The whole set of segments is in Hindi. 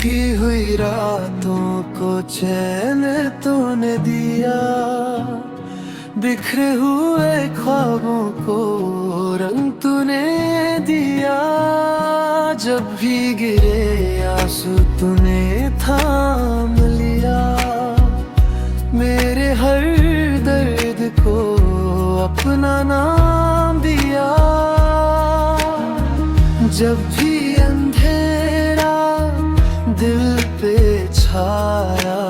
रूठी हुई रातों को चैन तूने दिया, बिखरे हुए ख्वाबों को रंग तूने दिया। जब भी गिरे आंसू तूने थाम लिया, मेरे हर दर्द को अपना नाम दिया। जब भी अंधेरा दिल पे छाया,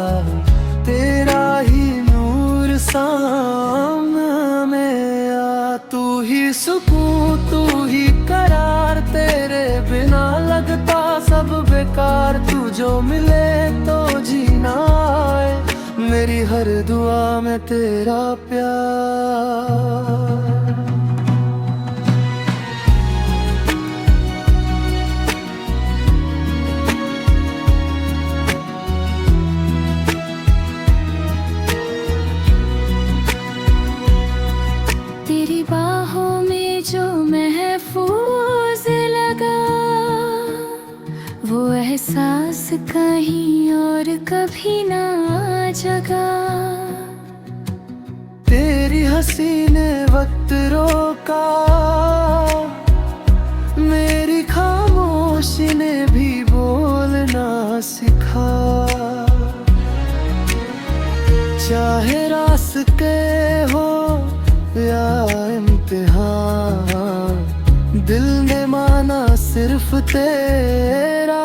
तेरा ही नूर सामने में आ। तू ही सुकून, तू ही करार, तेरे बिना लगता सब बेकार। तू जो मिले तो जीना आए, मेरी हर दुआ में तेरा प्यार। तेरी बाहों में जो महफूज लगा, वो एहसास कहीं और कभी ना जगा। तेरी हंसी ने वक्त रोका, मेरी खामोशी ने भी बोलना सिखा। चाहे रास्ते हो या इम्तिहान, दिल ने माना सिर्फ तेरा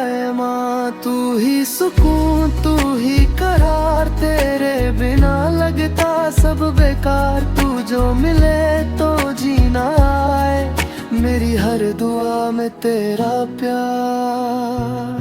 है माँ। तू ही सुकून, तू ही करार, तेरे बिना लगता सब बेकार। तू जो मिले तो जीना आए, मेरी हर दुआ में तेरा प्यार।